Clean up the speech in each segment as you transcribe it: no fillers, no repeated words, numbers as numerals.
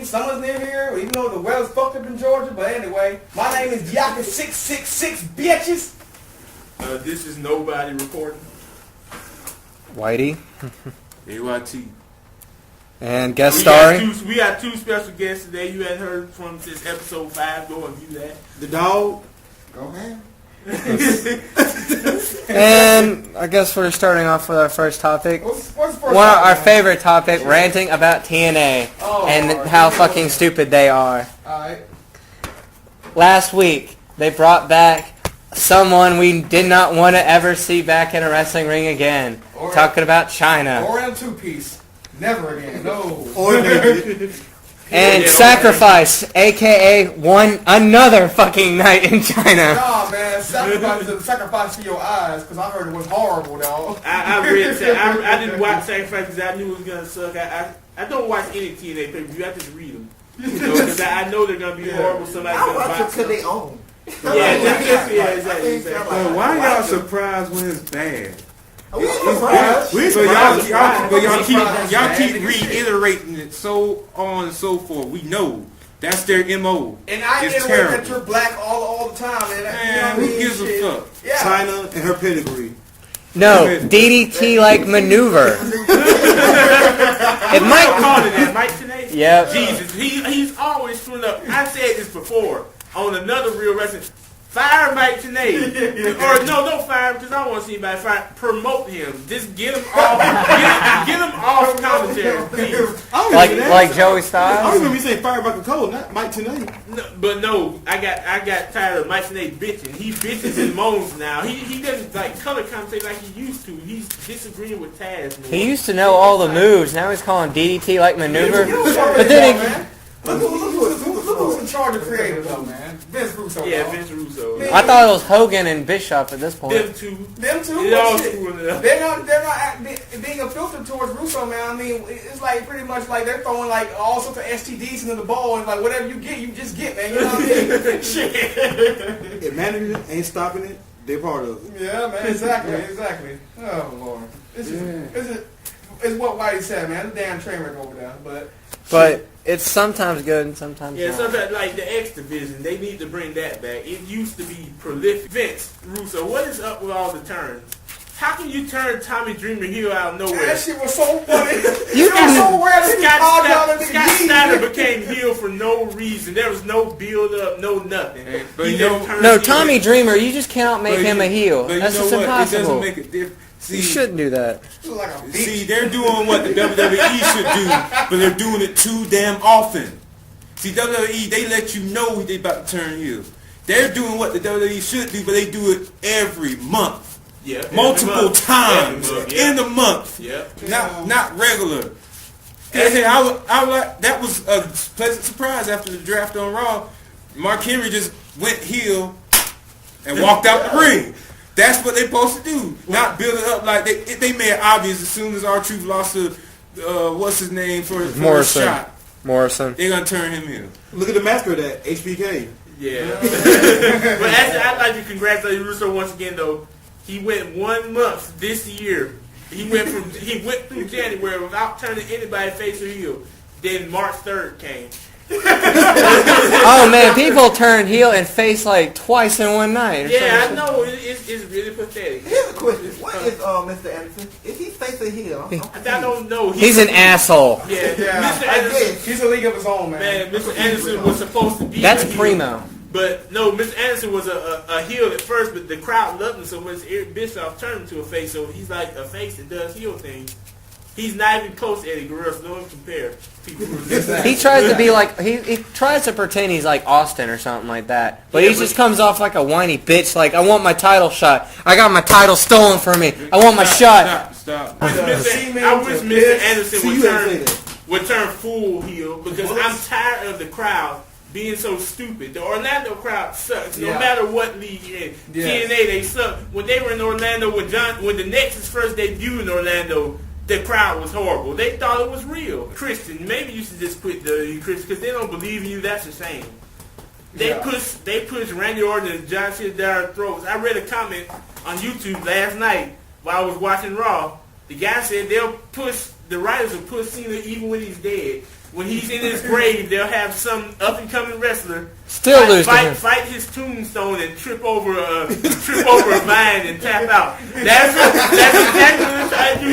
Summer's near here, even though the weather's fucked up in Georgia. But anyway, my name is Yaka666, bitches. This is nobody recording. Whitey. AYT. And guest starring. We got two special guests today. You hadn't heard from since episode 5. Go and view that. The dog. Go ahead. And I guess we're starting off with our first topic. What's the first One of our favorite topic, ranting about TNA and how fucking stupid they are. Alright. Last week, they brought back someone we did not want to ever see back in a wrestling ring again. Talking about China. Or in a two-piece. Never again. No. Or naked. And Sacrifice, a.k.a. another fucking night in China. Nah, man. Sacrifice is a sacrifice for your eyes, because I heard it was horrible, dog. I didn't watch Sacrifice because I knew it was going to suck. I don't watch any TNA pay-per-view. I just read them. Because I know they're going to be horrible. Somebody's I going to watch it box because them. they own. Yeah, exactly. Why y'all surprised when it's bad? We surprised. Y'all keep reiterating it so on and so forth. We know that's their MO. And I It's iterate terrible. that you're black all the time. And Man, who gives a fuck? Yeah. China and her pedigree. No, DDT-like maneuver. It Mike might... called it that. Mike today? Yep. Jesus, he's always screwing up. I said this before on another Real Wrestling. Fire Mike today. Or no, don't fire him because I don't want to see anybody fire. Promote him. Just get him off. Get him off commentary, please. Like Joey I Styles? remember you saying fire Michael Cole, not Mike tonight. No, but no, I got tired of Mike Tenay bitching. He bitches and moans now. He doesn't like color commentate like he used to. He's disagreeing with Taz more. He used to know all the moves. Now he's calling DDT-like maneuver. But But then he... Look who's in charge of creative, though, man. Vince Russo. Yeah, dog. Vince Russo. Man. I thought it was Hogan and Bischoff at this point. Them two. Them two. It all Shit. screwing it up. They're not being a filter towards Russo, man. I mean, it's like pretty much like they're throwing like all sorts of STDs into the bowl, and like whatever you get, you just get, man. You know what I mean? Shit. If management ain't stopping it, they're part of it. Yeah, man. Exactly. Oh Lord, this is what Whitey said, man. It's a damn train wreck over there, But it's sometimes good and sometimes Yeah, not. sometimes like the X Division, they need to bring that back. It used to be prolific. Vince Russo, what is up with all the turns? How can you turn Tommy Dreamer heel out of nowhere? that shit was so funny. You it was so weird. Scott Steiner became heel for no reason. There was no build up, no nothing. But He you just know- turned No, heel. Tommy Dreamer, you just cannot make him a heel. But That's you know just what? It impossible. doesn't make a difference. You See, shouldn't do that. Like a bitch. See, they're doing what the WWE should do, but they're doing it too damn often. See, WWE, they let you know they about to turn heel. They're doing what the WWE should do, but they do it every month. Yeah, Multiple times in the month. Yeah. Not regular. And I like that was a pleasant surprise after the draft on Raw. Mark Henry just went heel and walked out the ring. That's what they're supposed to do. Not build it up like they made it obvious as soon as R-Truth lost to what's his name for a shot. Morrison. They're gonna turn him in. Look at the master of that HBK. Yeah. But actually, I'd like to congratulate Russo once again, though. He went 1 month this year. He went through January without turning anybody face or heel. Then March 3rd came. Oh man, people turn heel and face like twice in one night. Yeah, I know. It's really pathetic. Here's a question. What is Mr. Anderson? Is he face or heel? I don't know. He's an asshole. Yeah, Yeah. Mr. Anderson. He's a league of his own, man. Man, Mr. Anderson was supposed to be That's a heel. primo. But no, Mr. Anderson was a heel at first, but the crowd loved him so much. Eric Bischoff turned him to a face, so he's like a face that does heel things. He's not even close to Eddie Guerrero, so no one compare. He tries to be like he tries to pretend he's like Austin or something like that, but he just comes off like a whiny bitch. Like, I want my title shot. I got my title stolen from me. I want my shot. Stop. I wish Mr. Anderson would turn full heel because I'm tired of the crowd being so stupid. The Orlando crowd sucks. No matter what league you're in. TNA, they suck. When they were in Orlando, when the Nexus first debuted in Orlando, the crowd was horrible. They thought it was real. Christian, maybe you should just quit the Christian because they don't believe in you. That's a shame. They push Randy Orton and John Cena down their throats. I read a comment on YouTube last night while I was watching Raw. The guy said the writers will push Cena even when he's dead. when he's in his grave, they'll have some up and coming wrestler Still lose to him. fight his tombstone and trip over a vine and tap out. That's exactly what I do.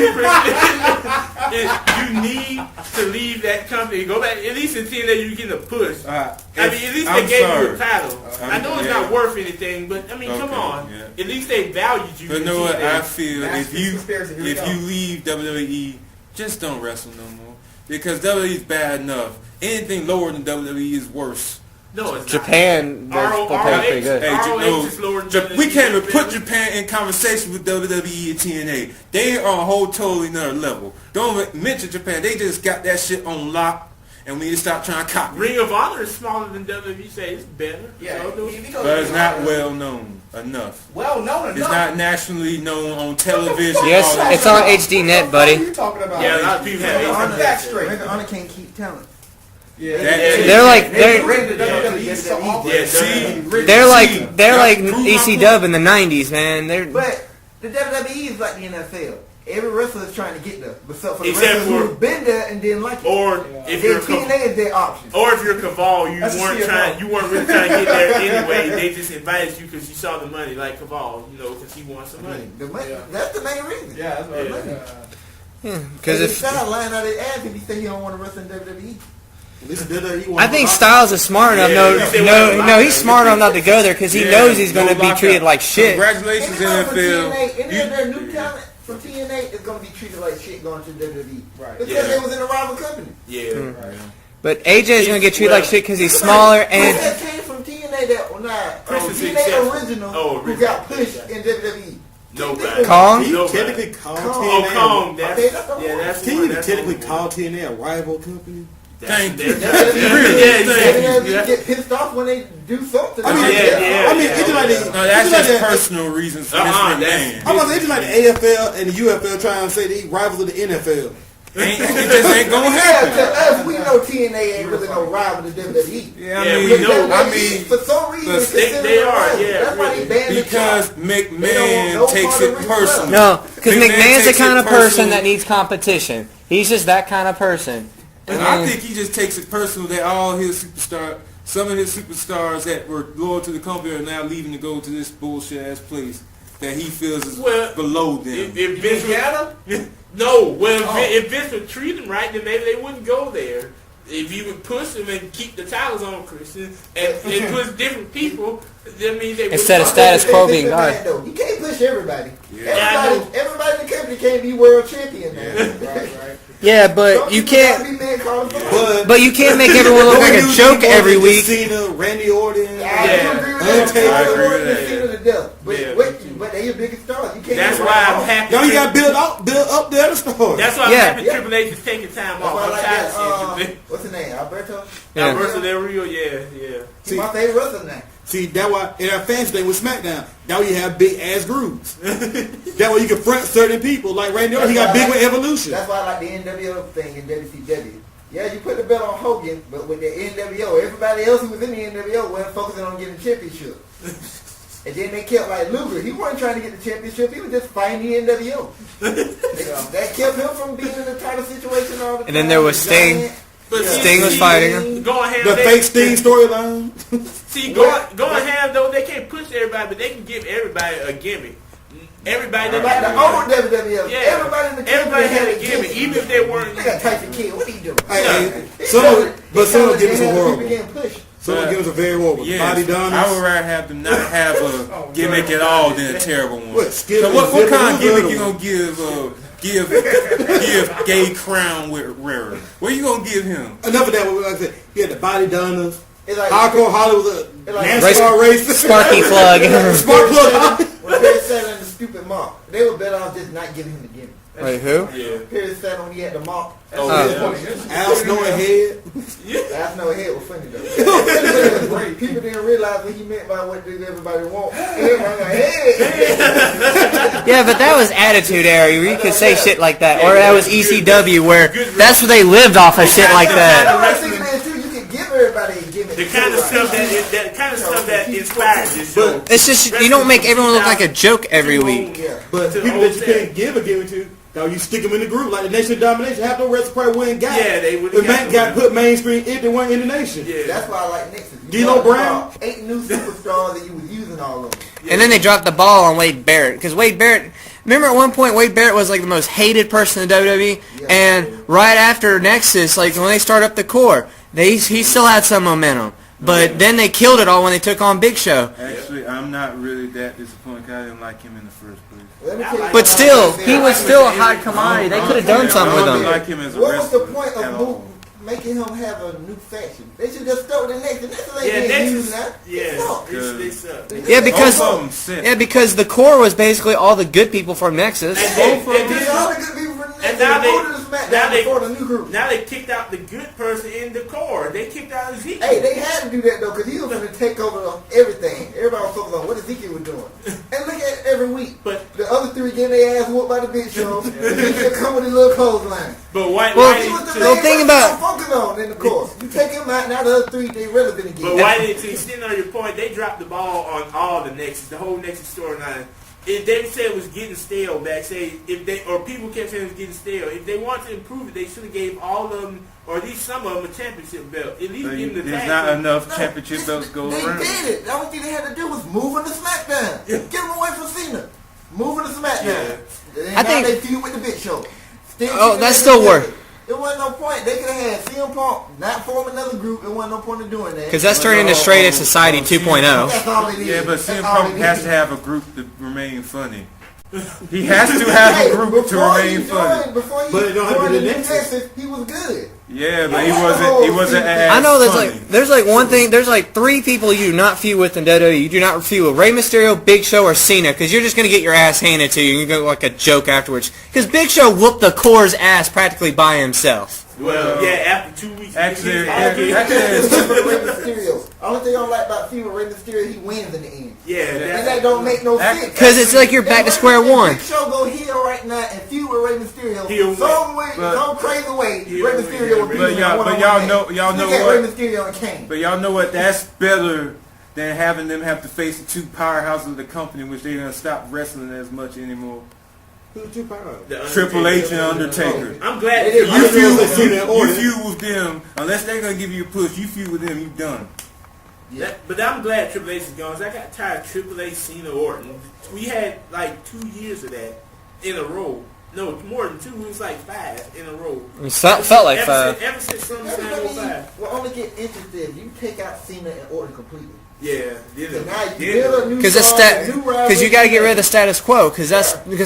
You need to leave that company. Go back. At least in TNA, you get a push. I mean, at least they gave you a title. I know it's not worth anything, but I mean, come on. Yeah. At least they valued you. But you know what? I feel if you leave WWE, just don't wrestle no more. Because WWE is bad enough. Anything lower than WWE is worse. No, it's Japan, not. they're pretty good. We can't even put Japan in conversation with WWE and TNA. They are on a whole totally another level. Don't mention Japan. They just got that shit on lock, and we need to stop trying to copy. Ring of Honor is smaller than WWE. Say it's better. Yeah, but it's not well known enough. Well known enough. It's not nationally known on television. Yes, it's on HD Net, buddy. What are you talking about? Yeah, a lot of people have that straight. Ring of Honor can't keep talent. Yeah, they're like ECW in the '90s, man. But the WWE is like the NFL. Every wrestler is trying to get there, except for the Except wrestlers who've been there and didn't like it. Or if you're TNA is their option. Or if you're Caval, you weren't really trying to get there anyway. They just invited you because you saw the money, like Caval, because he wants some money. That's the main reason. Yeah, that's right. Because if Styles lying out his ass if he say he don't want to wrestle in WWE. I think Styles is smart enough. No, he's smart enough not to go there because he knows he's going to be treated like shit. Congratulations, NFL. Any of their new talent from TNA is going to be treated like shit going to WWE. Right. Because they was in a rival company. Yeah. Right. But AJ is going to get treated like shit because he's smaller and. That came from TNA TNA original who got pushed in WWE. Nobody. Kong? Can you technically call TNA? Kong. Can you technically call TNA a rival company? Thank you. They get pissed off when they do something. I mean, it's like that's just personal reasons for Vince McMahon. It's like the AFL and the UFL trying to say they rivals of the NFL. It just ain't gonna happen. To us, we know TNA ain't really no rival to WWE. We know. For some reason, they are. That's why they banned because McMahon takes it personal. No, because McMahon's the kind of person that needs competition. He's just that kind of person. I think he just takes it personal that some of his superstars that were loyal to the company are now leaving to go to this bullshit ass place that he feels is below them. If Vince would treat them right, then maybe they wouldn't go there. If you would push them and keep the titles on Christian and push different people, then they would. Instead of status quo being God. You can't push everybody. Yeah. Everybody in the company can't be world champion now. Right. Yeah, but you can't. But you can't make everyone look like a joke every week. Cena, Randy Orton, I agree with that. But they your biggest stars. You can't. That's why I'm happy. No, you got to build up the other stars. That's why I'm happy Triple H is taking time off. What's his name? Alberto Del Rio. Yeah. He's my favorite wrestler now. See, that why in our fans thing with SmackDown, that way you have big ass groups. That way you can front certain people like Randy Orton. He got big with Evolution. That's why I like the NWO thing in WCW. Yeah, you put the belt on Hogan, but with the NWO, everybody else who was in the NWO wasn't focusing on getting the championship. And then they kept like Luger. He wasn't trying to get the championship. He was just fighting the NWO. That kept him from being in the title situation all the time. And then there was Sting. But Sting was fighting him. The fake Sting storyline. See, going ham though, they can't push everybody, but they can give everybody a gimmick. Everybody like the old WWF. Yeah. Everybody in the everybody had a gimmick, even if they weren't. They got Tyson Kidd. What are you doing? Some give us a horrible. Some Right. give us a very horrible. Yes. Body done. I would rather have them not have a gimmick at all than a terrible one. What, so what kind of gimmick you gonna give gay crown wearer? What you gonna give him? Enough of that. Like I said, he had the body donners. It's like Hardcore Hollywood, like NASCAR race, Sparky plug. Spark plug. When Perry sat on the stupid mop, they were better off just not giving him the gimmick. Wait, who? Yeah. Perry sat on, he had the mop. Oh, Al Snow head. Al Snow head was funny though. People didn't realize what he meant by what did everybody want. Everybody like, hey. Yeah, but that was Attitude Era. You could say shit like that. Or that was ECW, where that's where they lived off of shit like that. I was thinking that too. You can give everybody a gimmick. The kind of stuff that inspires this show. It's just you don't make everyone look like a joke every week. Yeah. But people that you can't give a gimmick to, Now you stick them in the group like the Nation of Domination. Half the wrestlers probably wouldn't got it. Yeah, they would. If man got put mainstream if they weren't in the Nation. Yeah. That's why I like Nexus. D'Lo Brown? 8 new superstars that you was using all of them. And then they dropped the ball on Wade Barrett because Wade Barrett. Remember at one point Wade Barrett was like the most hated person in WWE, and right after Nexus, like when they started up the core, he still had some momentum. But then they killed it all when they took on Big Show. Actually, I'm not really that disappointed because I didn't like him in the first place. But still, he was still a hot commodity. They could have done something with I don't him. like him as a What was the wrestler point at all. of making him have a new faction? They should just start with the Nexus. Nexus ain't Yeah, being Nexus. used now. Yeah, they suck. Yeah, because Both of them sick. yeah, because the core was basically all the good people from Nexus. And All the good people from And Nexus now they- voted to SmackDown before the new group. Now they kicked out the good person in the core. They kicked out Ezekiel. Hey, they had to do that though, because he was going to take over everything. Everybody was focused on what Ezekiel was doing. And look at every week. But The other three getting their ass whooped by the Big Show. Ezekiel come with his little clothesline. why? Well, why He did was the Well, main think person about- to focus on in the course. You take him out, now the other three, they relevant again. But why did, to extend on your point, they dropped the ball on all the Nexus, the whole Nexus storyline. If they said it was getting stale backstage, or people kept saying it was getting stale, if they wanted to improve it, they should have gave all of them, or at least some of them, a championship belt. At least give them the There's tag not team. enough championship belts go They around. did it. The only thing they had to do was move him to SmackDown. Get him away from Cena. Move him to SmackDown. And I now think- they feud with the Big Show. Oh, that's still work. It wasn't no point. They could have had CM Punk not form another group. It wasn't no point in doing that. Because that's turning into Straight Edge Society 2.0. That's all it is. Yeah, but That's CM all Punk it has is. to have a group to remain funny. He has to have Hey, a group to before remain he funny. joined- Before he But it don't have to joined be the the Nexus. he was good. Yeah, but he wasn't as I know funny. there's like one thing. There's like 3 people you do not feud with in WWE. You do not feud with Rey Mysterio, Big Show, or Cena because you're just gonna get your ass handed to you. You go like a joke afterwards. Because Big Show whooped the core's ass practically by himself. Well, yeah, after 2 weeks. Actually, actually, Except for Rey Mysterio. Only thing I don't like about feud with Rey Mysterio, he wins in the end. yeah, And that don't make no sense. Because it's like you're back to square one. Big Show go heel right now and feud with Rey Mysterio. He'll Some way, But- some crazy way, He'll Rey win. Mysterio will beat But him y'all- in a but one-on-one y'all match. know- y'all know Look at what? Rey Mysterio and Kane. But y'all know what? That's better than having them have to face the 2 powerhouses of the company, which they're gonna stop wrestling as much anymore. Who's the 2 power? The Undertaker. Triple H and Undertaker. I'm glad. It is. You I feud know with that. you feud with them unless they're gonna give you a push. You feud with them, you done. But I'm glad Triple H is gone. 'Cause I got tired of Triple H, Cena, Orton. We had like 2 years of that in a row. No, more than 2. It was like 5 in a row. It felt like 5. Ever since SummerSlam Everybody 05. will only get interested if you take out Cena and Orton completely. Yeah, So now you build a new Because it's star, a new rivalry. because you got to get rid of the status quo. Because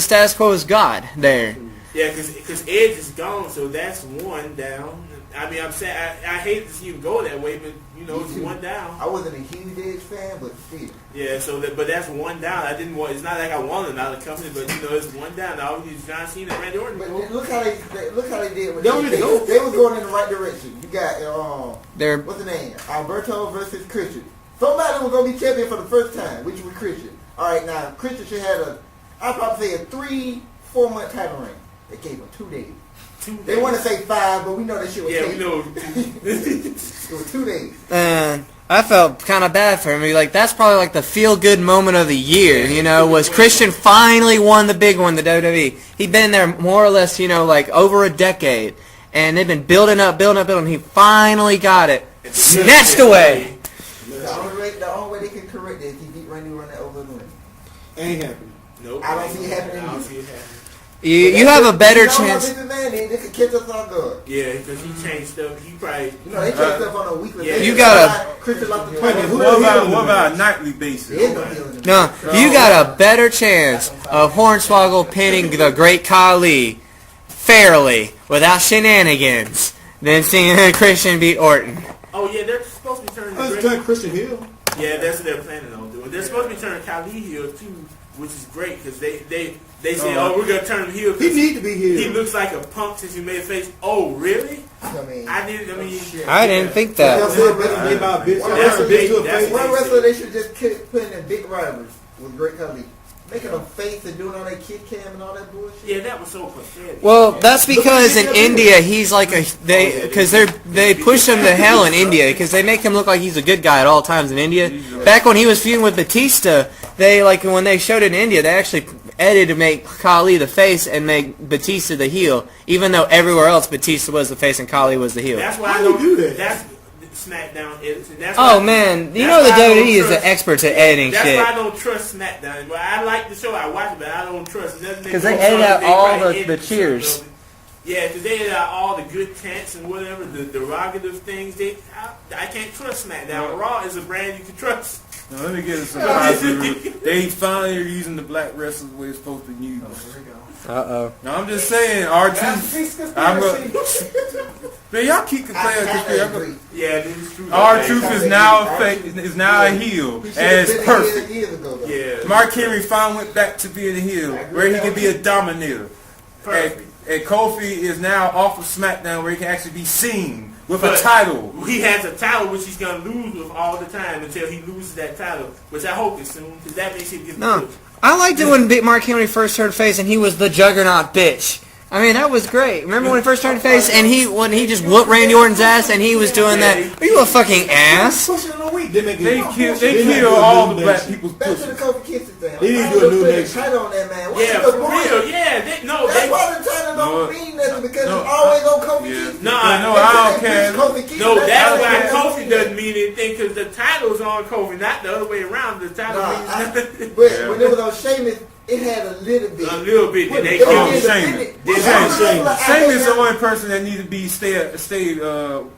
status quo is God there. Yeah, because Edge is gone, so that's 1 down. I mean, I'm saying I hate to see him go that way, but you know, Me it's too. 1 down. I wasn't a huge Edge fan, but still. Yeah, so but that's 1 down. I didn't want. It's not like I wanted him out of the company, but you know, it's 1 down. All we need is John Cena and Randy Orton. But look how they did. With They don't need to go. They was going in the right direction. You got They're what's the name? Alberto versus Christian. Somebody was gonna be champion for the first time, which was Christian. All right, now Christian should have I'd probably say a 3-4 month title reign. They gave him 2 days. 2 days. They want to say 5, but we know that shit was Yeah, we taken. know. It was 2 days. and I felt kind of bad for him. Like that's probably like the feel good moment of the year. You know, was Christian finally won the big one, the WWE. He'd been there more or less, you know, like over a decade, and they've been building up. He finally got it, snatched away. The only way they can correct it is he beat Randy Orton over the ring. Ain't happening. Nope. I don't see it happening I don't either. see it happening. You have a better You know how chance. Vince McMahon is, they could catch us off guard. Yeah, because he changed stuff. He probably. You know, they check stuff on a weekly Yeah, basis. you gotta- Christian lost the Wait a minute, title. What about a nightly basis? There is no deal in the No, you got a better chance of Hornswoggle pinning the Great Khali fairly without shenanigans than seeing Christian beat Orton. Oh yeah, they're supposed to be turning. Let's Great- turn Christian Hill. Yeah, that's what they're planning on doing. They're supposed to be turning Khali heel too, which is great because they say, oh, we're gonna turn him heel. 'cause He need to be He here. looks like a punk since he made a face. Oh, really? I mean, I mean, I didn't think That's that. it, brother. They buy a bitch. That's That's a a bitch big- to a that's face. a one wrestler they should just keep putting in big rivals with Great Khali. Making them face and doing all that kid cam and all that bullshit. yeah, that was so pathetic. Well, that's because in India he's like they push him to hell in India because they make him look like he's a good guy at all times in India. Back when he was feuding with Batista, they like when they showed it in India, they actually Eddie to make Khali the face and make Batista the heel, even though everywhere else Batista was the face and Khali was the heel. That's why How I do you don't do that? That's SmackDown editing. That's Oh why, man, you that's know the why I don't WWE is the trust- experts at editing That's shit. why I don't trust SmackDown. Well, I like the show, I watch it, but I don't trust it. Because they edit out all the cheers. Yeah, because they edit out all the good chants and whatever, the derogative things. I can't trust SmackDown. Raw is a brand you can trust. Now, let me get some positive. They finally are using the black wrestlers the way it's supposed to be used. Uh-oh. No, I'm just saying, R-Truth. Man, y'all keep complaining. Yeah, this is true. R-Truth is now a heel, and it's perfect. Yeah. Mark Henry finally went back to being a heel, where he can be a dominator. And Kofi is now off of SmackDown, where he can actually be seen with a title. He has a title which he's going to lose with all the time until he loses that title, which I hope is soon, because that makes him get No, I liked it when Mark Henry first turned face and he was the Juggernaut bitch. I mean, that was great. Remember when he first turned face and he just whooped Randy Orton's ass and he was doing that? Are you a fucking ass? They kill all the black people's Back to the pussy. Kofi Kingston thing. They need to do a new next title on that man. What's Yeah, the for point? real. Yeah, That's why the title don't mean nothing because No, it's always on Kofi yeah. Kingston. No, I don't care. No, that's why Kofi doesn't mean anything, because the title's on Kofi, not the other way around. The title means nothing. But when it was on Sheamus, it had a little bit. A little bit. Then they It was killed Sheamus. independent. Sheamus is the only person that need to be stay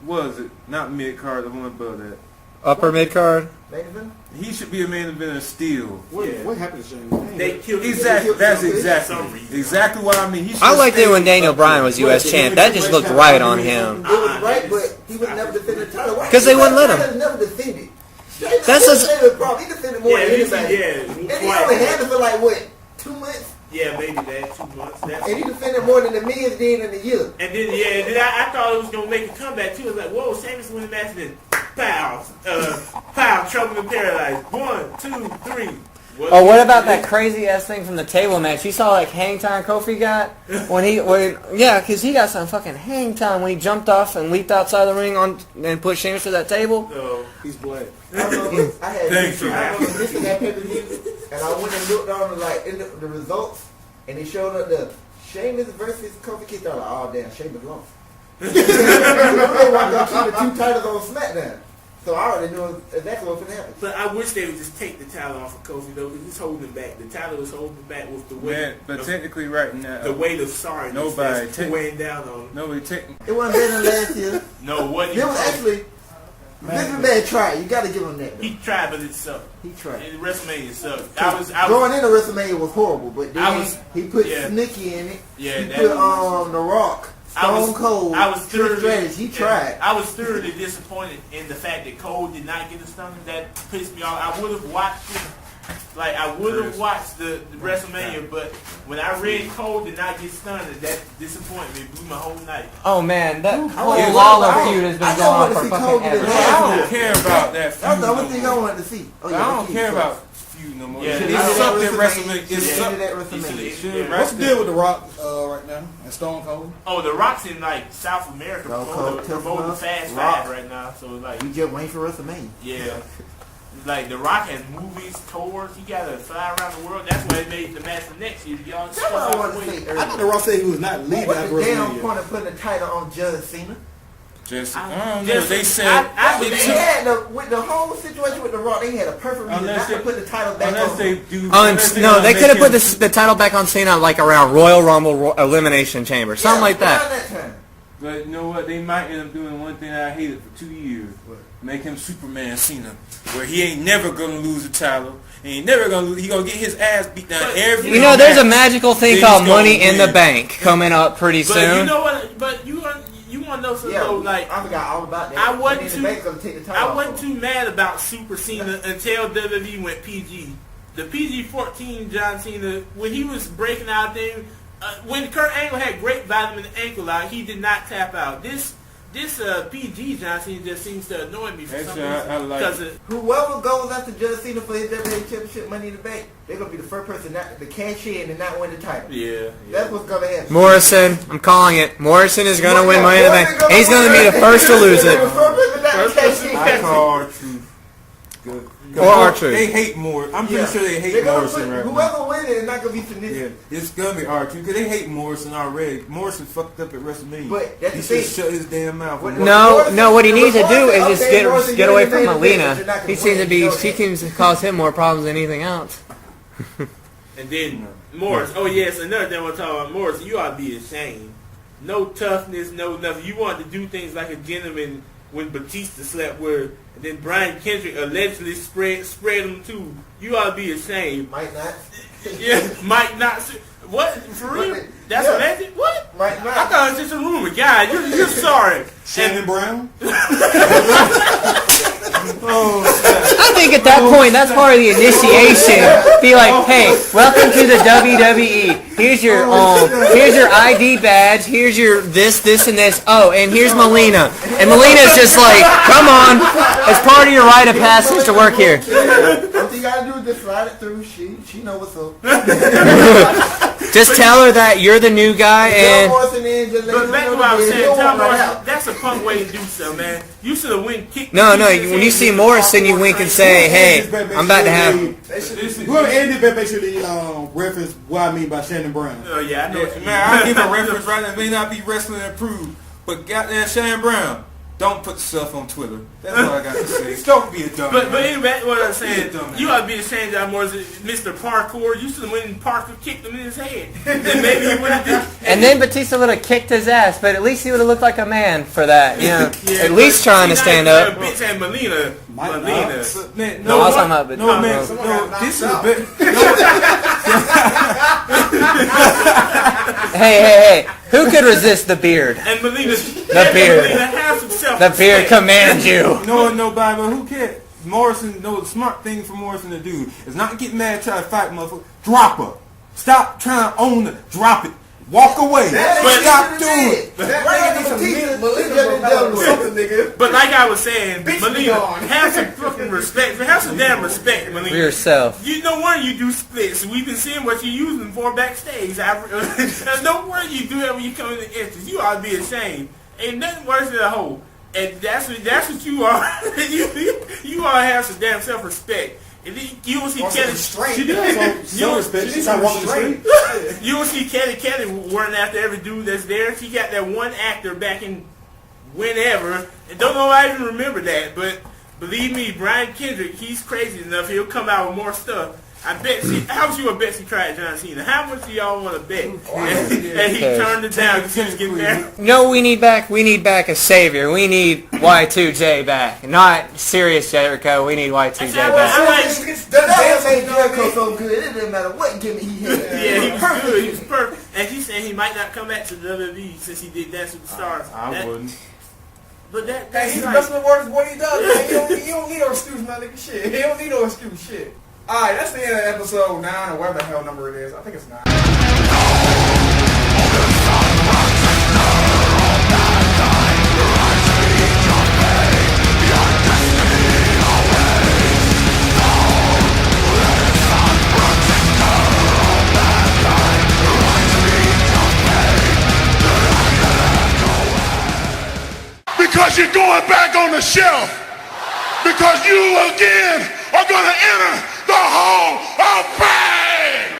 what is it? Not mid card, the one above that. Upper mid card. He should be a main eventer still. What happened to Shane? They killed Exactly. That's some reason. exactly what I mean. He I should liked stay it when with- Daniel Bryan was U.S. champ. That just looked right on him. It was right, but he would never defend the title. Why? 'Cause they wouldn't let him. He never defended. That's the problem. He defended more than anybody. Yeah, And he only had it for like what, 2 months? yeah, maybe that 2 months. That's And he defended more than the Miz did in a year. And then I thought it was gonna make a comeback too. I was like, whoa, Sheamus win the match, and then pow, trouble in paradise. 1, 2, 3. Oh, what about that crazy ass thing from the table match? You saw like hang time Kofi got because he got some fucking hang time when he jumped off and leaped outside the ring and put Sheamus to that table. So, He's black. I remember I had Thank you. I remember missing that pay-per-view, and I went and looked on the results, and it showed up the Sheamus versus Kofi Kingston. I was like, oh damn, Sheamus lost. They wanted to keep the 2 titles on SmackDown, so I already knew exactly what was going to happen. but I wish they would just take the title off of Kofi though, because it's holding him back. The title is holding him back with the weight. Man, but technically right now, The weight of sorrowness Nobody that's take- weighing down on him. nobody technically. It wasn't better than last year. No, what It was actually Vince McMahon tried. You got to give him that. Though. he tried, but it sucked. He tried. And WrestleMania sucked. Going into WrestleMania was horrible, but then he put yeah. Snicky in it. Yeah, he that put was- The Rock, Stone Cold. I was Trick thoroughly, Strategy. He tried. I was thoroughly disappointed in the fact that Cole did not get a stunner. That pissed me off. I would have watched it. Like, I would have watched the WrestleMania, but when I read Cole did not get stunned, that disappointed me. It blew my whole night. Oh man, that whole Yeah, Lawler I- feud has been I going on wanted to for see fucking Cole get ever. his I don't care about that feud. That's the only no thing more. I wanted to see. Oh, I yeah, don't care about feud no more. Yeah, It I sucked at WrestleMania. WrestleMania. It He sucked. did at He WrestleMania. should- What's the deal with The Rock right now and Stone Cold? Oh, The Rock's in like South America Stone Cold, promoting Tough Fast Rock. 5 right now. So like, We just waiting for WrestleMania. yeah. Like, The Rock has movies, tours. He got to fly around the world. That's why they made the match for next year. Y'all That's what I wanted to say I think earlier. The Rock said he was not leaving What's after the damn WrestleMania. point of putting the title on John Cena? Just, I I- don't know. just- They said I They believe- had with the whole situation with The Rock, they had a perfect reason Unless not to they- put the title back unless on. they do. Oh, unless no, gonna they make could have put him- the title back on Cena like around Royal Rumble Elimination Chamber, something like that. around time. But you know what? They might end up doing one thing I hated for 2 years. Make him Superman Cena, where he ain't never gonna lose the title. He ain't never gonna lose. He gonna get his ass beat down every. You know, there's a match. magical thing Then called he's gonna Money in the win. Bank coming up pretty But soon. you know what? But you want to know something? Yeah, though, like, I forgot all about that. I wasn't And too- then the gonna take the title I off wasn't of too mad about Super Cena until WWE went PG. The PG-14 John Cena, when he was breaking out there, when Kurt Angle had great vitamin ankle out, he did not tap out. This PG John Cena just seems to annoy me for some Actually, I reason. like Because it. Whoever goes after John Cena for his WWE Championship Money in the Bank, they're gonna be the first person not to cash in and not win the title. yeah. That's what's gonna happen. Morrison, I'm calling it. Morrison is going to win Money in the Bank. And he's going to be the first to lose it. First person I to call Truth. Good. Or R-Truth. They hate Morrison. I'm pretty sure they hate Morrison right now. Whoever wins it is not going to be significant. Yeah, it's going to be R-Truth because they hate Morrison already. Morrison fucked up at WrestleMania. But that's he the should thing. shut his damn mouth. No, what he needs to do is just Morrison get away from gonna Melina. win, but He you're not gonna win, she seems to cause him more problems than anything else. And then Morris. Oh yes, another thing we're talking about. Morris, you ought to be ashamed. No toughness, no nothing. You want to do things like a gentleman when Batista slept with, and then Brian Kendrick allegedly spread them too. You ought to be ashamed. Might not. Yeah, might not. What? For real? That's alleged? What? Might not. I thought it was just a rumor. God, you're sorry. Shannon Brown. I think at that point, that's part of the initiation. Be like, hey, welcome to the WWE. Here's your ID badge. Here's your this, and this. Oh, and here's Melina. And Melina's just like, come on. It's part of your rite of passage to work here. All you gotta do is just slide it through. She know what's up. Just tell her that you're the new guy and... But back to what I was saying, tell Morrison, that's a punk way to do so, man. You should have went kicked. No, when you see Morrison, you wink and say, hey, I'm about to have... Whoever ended that, make sure they reference what I mean by Shannon Brown. Oh, yeah, I know what you mean. Man, I give a reference right now. It may not be wrestling approved, but goddamn Shannon Brown, don't put stuff on Twitter. That's all I got to say. Don't be a dumb But man. anyway, what I'm saying, you ought to be ashamed that Morrison, Mr. Parkour, you should have went and Parker kicked him in his head. Then maybe he would have did. And then Batista would have kicked his ass, but at least he would have looked like a man for that. You know, at least trying to stand up. Bitch and Melina. Man, No, I was talking about no, man, no, this is a bit. Hey, who could resist the beard? And Melina. The beard. Melina has some self-respect. The beard commands you. Nobody, but who cares? Morrison, the smart thing for Morrison to do is not get mad, try to fight, motherfucker. Drop her. Stop trying to own her. Drop it. Walk away. Stop doing it. But like I was saying, Melina, have some fucking respect. Have some damn respect, Melina. For yourself. You know why you do splits. We've been seeing what you're using for backstage. There's no word you do that when you come in the entrance. You ought to be ashamed. Ain't nothing worse than a hoe. And that's what you are. you ought to have some damn self-respect. And then you will see Kelly. She does some respect. She's not walking the street. You will see Kelly running after every dude that's there. She got that one actor back in whenever, and don't know I even remember that. But believe me, Brian Kendrick, he's crazy enough. He'll come out with more stuff. I bet how much you want to bet she tried John Cena? How much do y'all want to bet? And he turned it down because he was getting there. No, we need back a savior. We need Y2J back. Not serious Jericho. We need Y2J back. The damn made Jericho so good, it didn't matter what gimmick he had. Yeah, he was good. He was perfect. And he's saying he might not come back to the WWE since he did Dance with the Stars. I wouldn't. But that's he's the best in the world is what he does, man. He don't need no excuse, man, nigga. Shit. He don't need no excuse, shit. Alright, that's the end of episode 9, or whatever the hell number it is. I think it's 9. Because you're going back on the shelf. Because you again are going to enter the Hall of Fame.